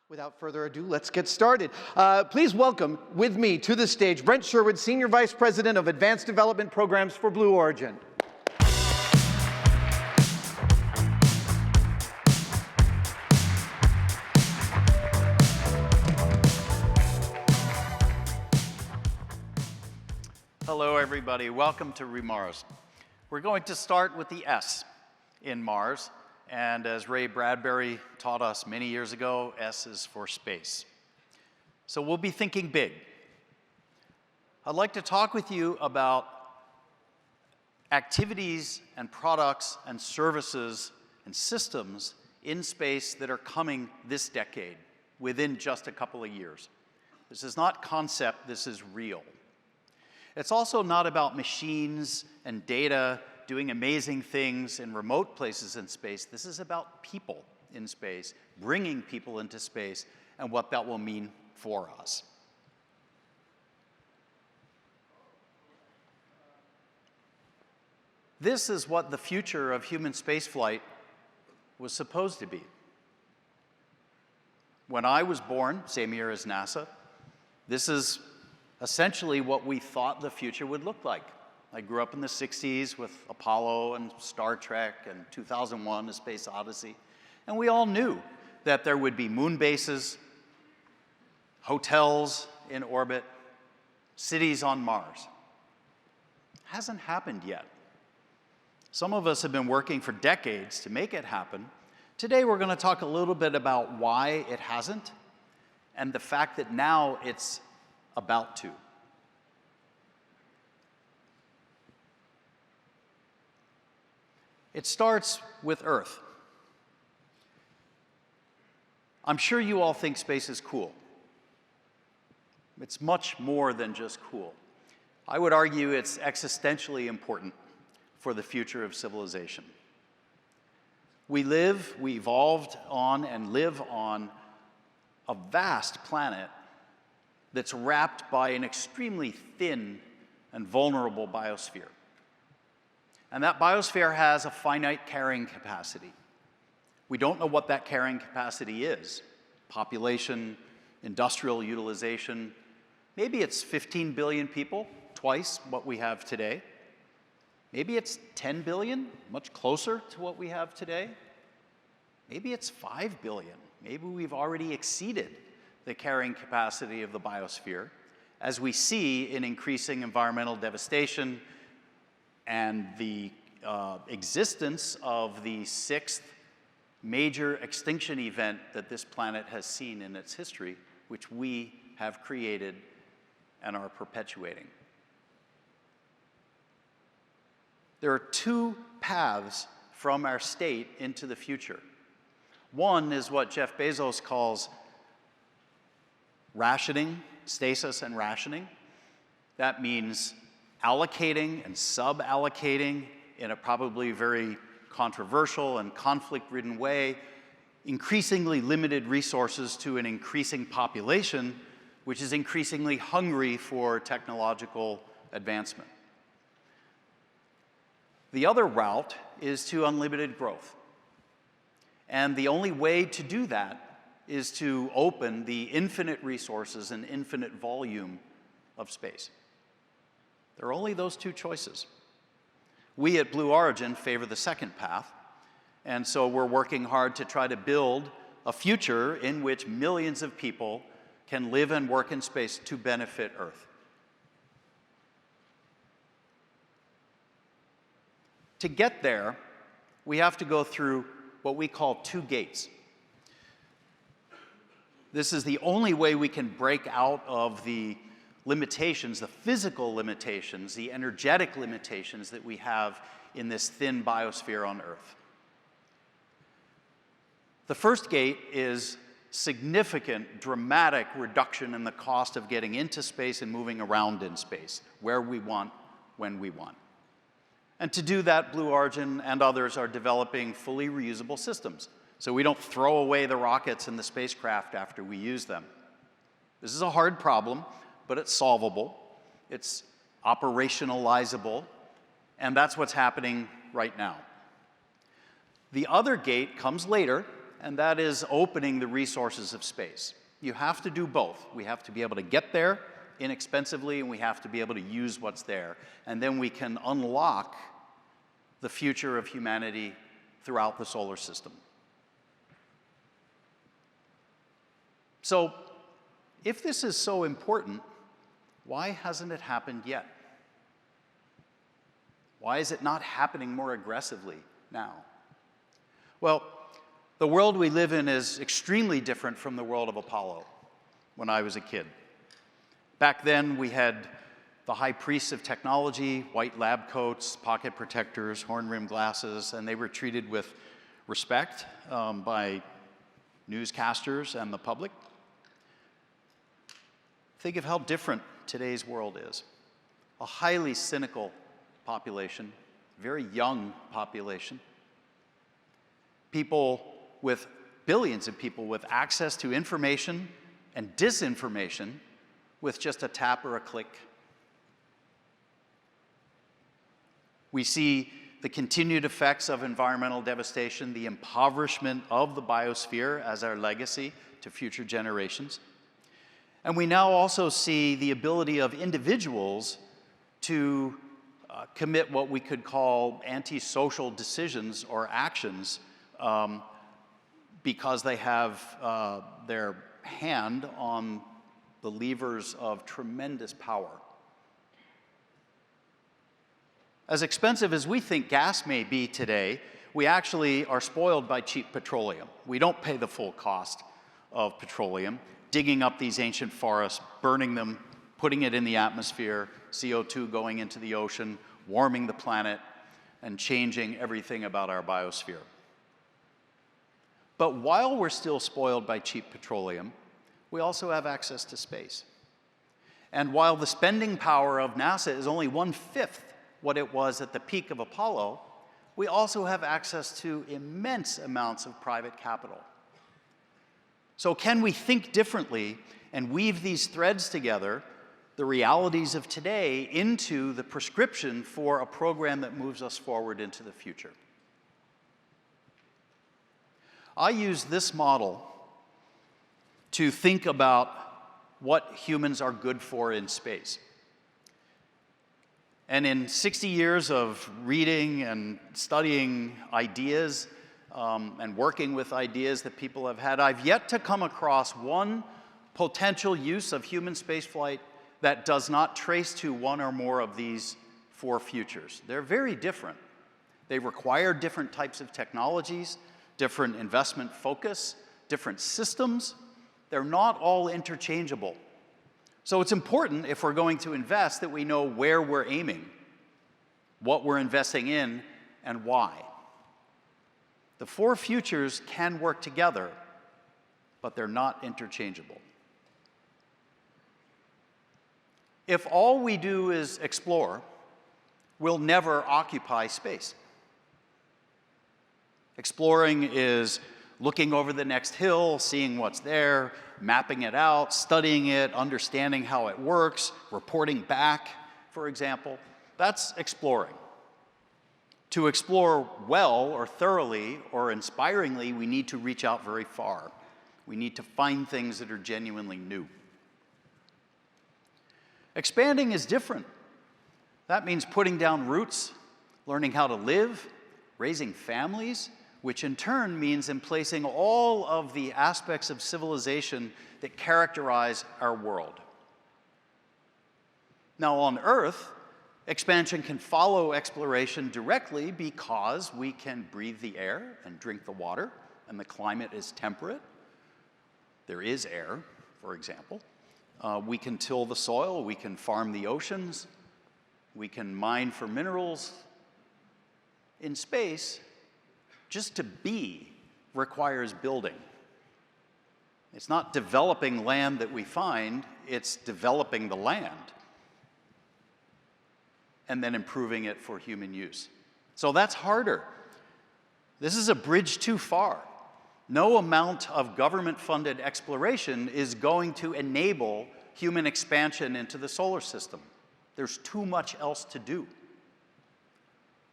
Without further ado, let's get started. Please welcome with me to the stage Brent Sherwood, Senior Vice President of Advanced Development Programs for Blue Origin. Hello, everybody. Welcome to Mars. We're going to start with the S in Mars. And as Ray Bradbury taught us many years ago, S is for space. So we'll be thinking big. I'd like to talk with you about activities and products and services and systems in space that are coming this decade, within just a couple of years. This is not concept, this is real. It's also not about machines and data doing amazing things in remote places in space. This is about people in space, bringing people into space, and what that will mean for us. This is what the future of human spaceflight was supposed to be. When I was born, same year as NASA, this is essentially what we thought the future would look like. I grew up in the 60s with Apollo and Star Trek and 2001, A Space Odyssey. And we all knew that there would be moon bases, hotels in orbit, cities on Mars. Hasn't happened yet. Some of us have been working for decades to make it happen. Today we're going to talk a little bit about why it hasn't and the fact that now it's about to. It starts with Earth. I'm sure you all think space is cool. It's much more than just cool. I would argue it's existentially important for the future of civilization. We evolved on and live on a vast planet that's wrapped by an extremely thin and vulnerable biosphere. And that biosphere has a finite carrying capacity. We don't know what that carrying capacity is. Population, industrial utilization. Maybe it's 15 billion people, twice what we have today. Maybe it's 10 billion, much closer to what we have today. Maybe it's 5 billion. Maybe we've already exceeded the carrying capacity of the biosphere, as we see in increasing environmental devastation and the existence of the sixth major extinction event that this planet has seen in its history, which we have created and are perpetuating. There are two paths from our state into the future. One is what Jeff Bezos calls rationing, stasis and rationing. That means allocating and sub-allocating in a probably very controversial and conflict-ridden way, increasingly limited resources to an increasing population, which is increasingly hungry for technological advancement. The other route is to unlimited growth. And the only way to do that is to open the infinite resources and infinite volume of space. There are only those two choices. We at Blue Origin favor the second path, and so we're working hard to try to build a future in which millions of people can live and work in space to benefit Earth. To get there, we have to go through what we call two gates. This is the only way we can break out of the limitations, the physical limitations, the energetic limitations that we have in this thin biosphere on Earth. The first gate is significant, dramatic reduction in the cost of getting into space and moving around in space, where we want, when we want. And to do that, Blue Origin and others are developing fully reusable systems, so we don't throw away the rockets and the spacecraft after we use them. This is a hard problem, but it's solvable, it's operationalizable, and that's what's happening right now. The other gate comes later, and that is opening the resources of space. You have to do both. We have to be able to get there inexpensively, and we have to be able to use what's there. And then we can unlock the future of humanity throughout the solar system. So, if this is so important, why hasn't it happened yet? Why is it not happening more aggressively now? Well, the world we live in is extremely different from the world of Apollo when I was a kid. Back then, we had the high priests of technology, white lab coats, pocket protectors, horn-rimmed glasses, and they were treated with respect by newscasters and the public. Think of how different today's world is. A highly cynical population, very young population. Billions of people with access to information and disinformation with just a tap or a click. We see the continued effects of environmental devastation, the impoverishment of the biosphere as our legacy to future generations. And we now also see the ability of individuals to commit what we could call antisocial decisions or actions because they have their hand on the levers of tremendous power. As expensive as we think gas may be today, we actually are spoiled by cheap petroleum. We don't pay the full cost of petroleum, digging up these ancient forests, burning them, putting it in the atmosphere, CO2 going into the ocean, warming the planet, and changing everything about our biosphere. But while we're still spoiled by cheap petroleum, we also have access to space. And while the spending power of NASA is only 1/5 what it was at the peak of Apollo, we also have access to immense amounts of private capital. So can we think differently and weave these threads together, the realities of today, into the prescription for a program that moves us forward into the future? I use this model to think about what humans are good for in space. And in 60 years of reading and studying ideas and working with ideas that people have had, I've yet to come across one potential use of human spaceflight that does not trace to one or more of these four futures. They're very different. They require different types of technologies, different investment focus, different systems. They're not all interchangeable. So it's important, if we're going to invest, that we know where we're aiming, what we're investing in, and why. The four futures can work together, but they're not interchangeable. If all we do is explore, we'll never occupy space. Exploring is looking over the next hill, seeing what's there, mapping it out, studying it, understanding how it works, reporting back, for example. That's exploring. To explore well or thoroughly or inspiringly, we need to reach out very far. We need to find things that are genuinely new. Expanding is different. That means putting down roots, learning how to live, raising families, which in turn means emplacing all of the aspects of civilization that characterize our world. Now on Earth, expansion can follow exploration directly because we can breathe the air and drink the water, and the climate is temperate. There is air, for example. We can till the soil, we can farm the oceans, we can mine for minerals. In space, just to be requires building. It's not developing land that we find, it's developing the land and then improving it for human use. So that's harder. This is a bridge too far. No amount of government-funded exploration is going to enable human expansion into the solar system. There's too much else to do.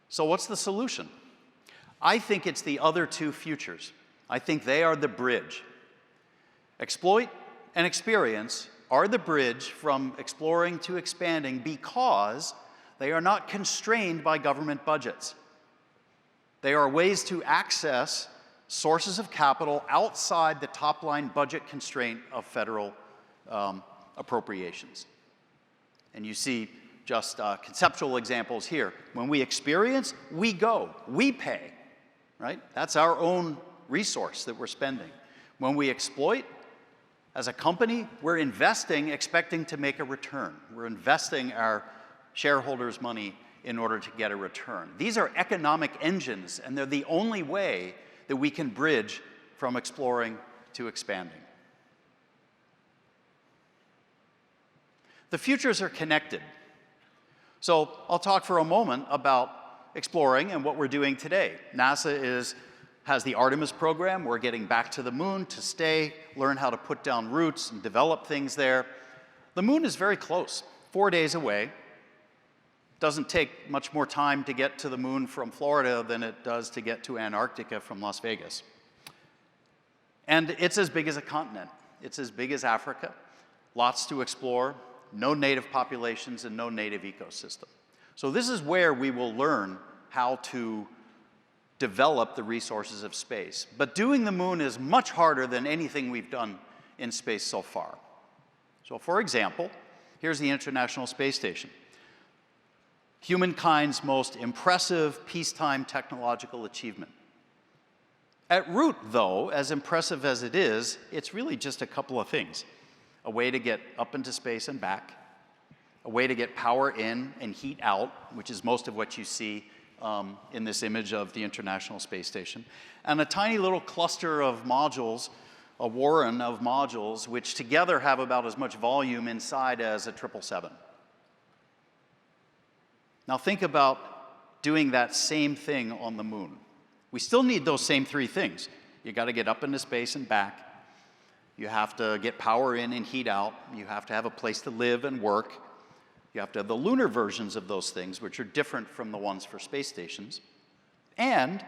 So what's the solution? I think it's the other two futures. I think they are the bridge. Exploit and experience are the bridge from exploring to expanding because they are not constrained by government budgets. They are ways to access sources of capital outside the top-line budget constraint of federal appropriations. And you see just conceptual examples here. When we experience, we go, we pay, right? That's our own resource that we're spending. When we exploit, as a company, we're investing, expecting to make a return. We're investing our shareholders' money in order to get a return. These are economic engines, and they're the only way that we can bridge from exploring to expanding. The futures are connected. So I'll talk for a moment about exploring and what we're doing today. NASA has the Artemis program. We're getting back to the moon to stay, learn how to put down roots and develop things there. The moon is very close, 4 days away. Doesn't take much more time to get to the moon from Florida than it does to get to Antarctica from Las Vegas. And it's as big as a continent. It's as big as Africa. Lots to explore, no native populations and no native ecosystem. So this is where we will learn how to develop the resources of space. But doing the moon is much harder than anything we've done in space so far. So for example, here's the International Space Station. Humankind's most impressive peacetime technological achievement. At root, though, as impressive as it is, it's really just a couple of things. A way to get up into space and back, a way to get power in and heat out, which is most of what you see in this image of the International Space Station, and a tiny little cluster of modules, a warren of modules, which together have about as much volume inside as a 777. Now think about doing that same thing on the moon. We still need those same three things. You got to get up into space and back. You have to get power in and heat out. You have to have a place to live and work. You have to have the lunar versions of those things, which are different from the ones for space stations. And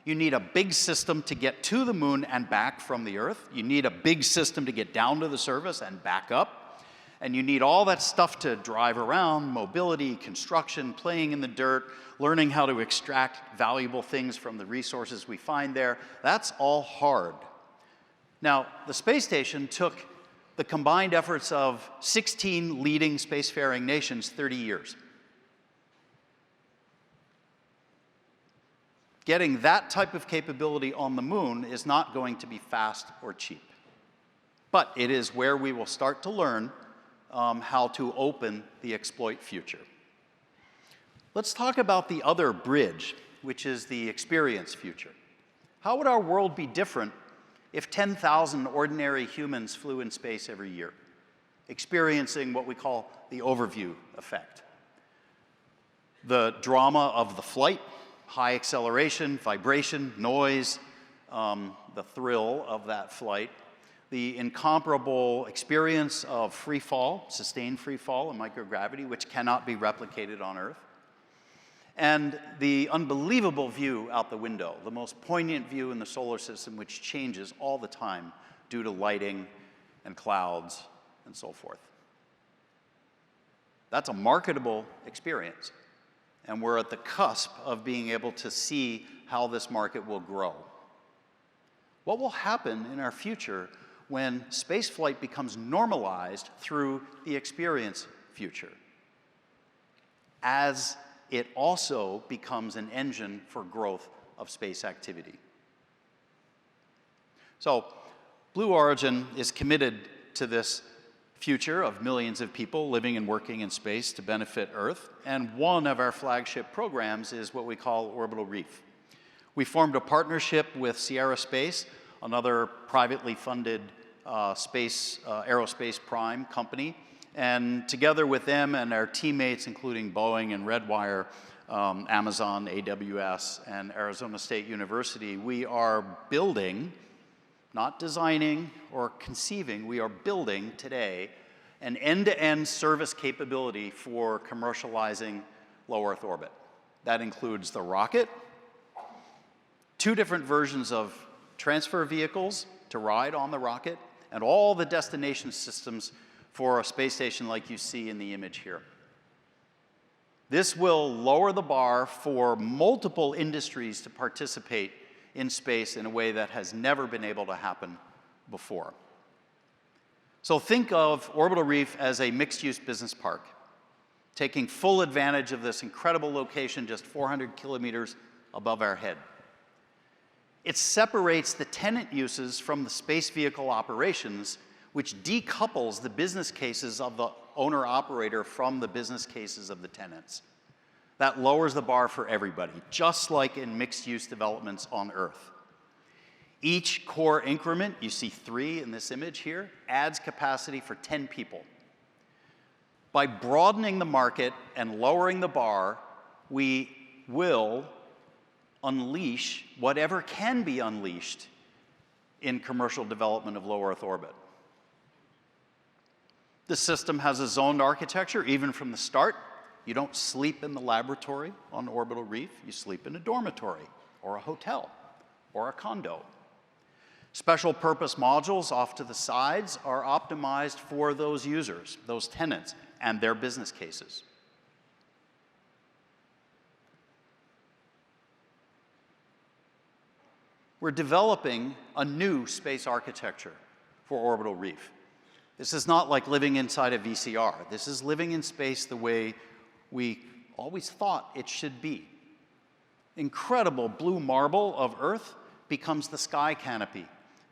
you need a big system to get to the moon and back from the Earth. You need a big system to get down to the surface and back up. And you need all that stuff to drive around, mobility, construction, playing in the dirt, learning how to extract valuable things from the resources we find there. That's all hard. Now, the space station took the combined efforts of 16 leading spacefaring nations 30 years. Getting that type of capability on the moon is not going to be fast or cheap. But it is where we will start to learn how to open the exploit future. Let's talk about the other bridge, which is the experience future. How would our world be different if 10,000 ordinary humans flew in space every year, experiencing what we call the overview effect? The drama of the flight, high acceleration, vibration, noise, the thrill of that flight, the incomparable experience of free fall, sustained free fall and microgravity, which cannot be replicated on Earth, and the unbelievable view out the window, the most poignant view in the solar system, which changes all the time due to lighting and clouds and so forth. That's a marketable experience, and we're at the cusp of being able to see how this market will grow. What will happen in our future when spaceflight becomes normalized through the experience future, as it also becomes an engine for growth of space activity? So, Blue Origin is committed to this future of millions of people living and working in space to benefit Earth, and one of our flagship programs is what we call Orbital Reef. We formed a partnership with Sierra Space, another privately funded aerospace prime company, and together with them and our teammates, including Boeing and Redwire, Amazon, AWS, and Arizona State University, we are building, not designing or conceiving, we are building today an end-to-end service capability for commercializing low Earth orbit. That includes the rocket, 2 different versions of transfer vehicles to ride on the rocket, and all the destination systems for a space station like you see in the image here. This will lower the bar for multiple industries to participate in space in a way that has never been able to happen before. So think of Orbital Reef as a mixed-use business park, taking full advantage of this incredible location just 400 kilometers above our head. It separates the tenant uses from the space vehicle operations, which decouples the business cases of the owner-operator from the business cases of the tenants. That lowers the bar for everybody, just like in mixed-use developments on Earth. Each core increment, you see 3 in this image here, adds capacity for 10 people. By broadening the market and lowering the bar, we will unleash whatever can be unleashed in commercial development of low Earth orbit. The system has a zoned architecture, even from the start. You don't sleep in the laboratory on Orbital Reef. You sleep in a dormitory, or a hotel, or a condo. Special purpose modules off to the sides are optimized for those users, those tenants, and their business cases. We're developing a new space architecture for Orbital Reef. This is not like living inside a VCR. This is living in space the way we always thought it should be. Incredible blue marble of Earth becomes the sky canopy,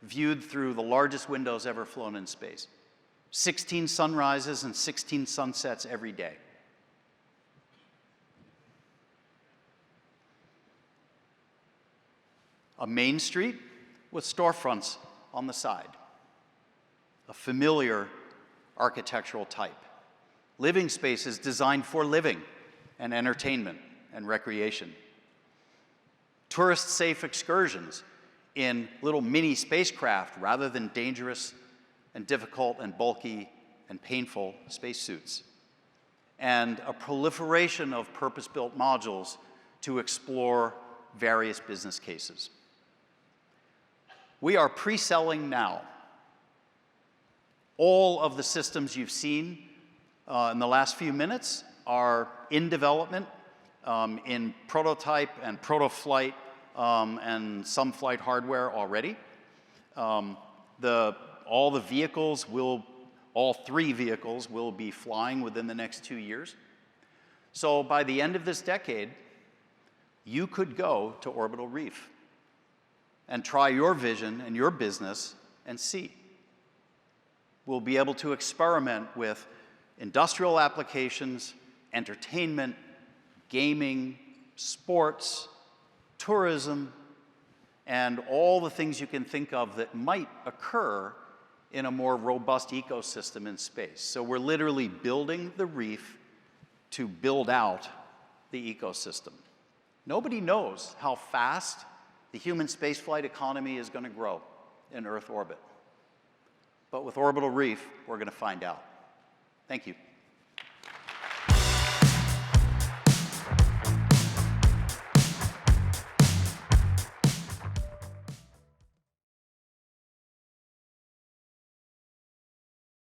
viewed through the largest windows ever flown in space. 16 sunrises and 16 sunsets every day. A main street with storefronts on the side. A familiar architectural type. Living spaces designed for living and entertainment and recreation. Tourist-safe excursions in little mini spacecraft rather than dangerous and difficult and bulky and painful spacesuits. And a proliferation of purpose-built modules to explore various business cases. We are pre-selling now. All of the systems you've seen in the last few minutes are in development, in prototype and proto-flight and some flight hardware already. All 3 vehicles will be flying within the next 2 years. So by the end of this decade, you could go to Orbital Reef and try your vision and your business and see. We'll be able to experiment with industrial applications, entertainment, gaming, sports, tourism, and all the things you can think of that might occur in a more robust ecosystem in space. So we're literally building the reef to build out the ecosystem. Nobody knows how fast the human spaceflight economy is going to grow in Earth orbit. But with Orbital Reef, we're going to find out. Thank you.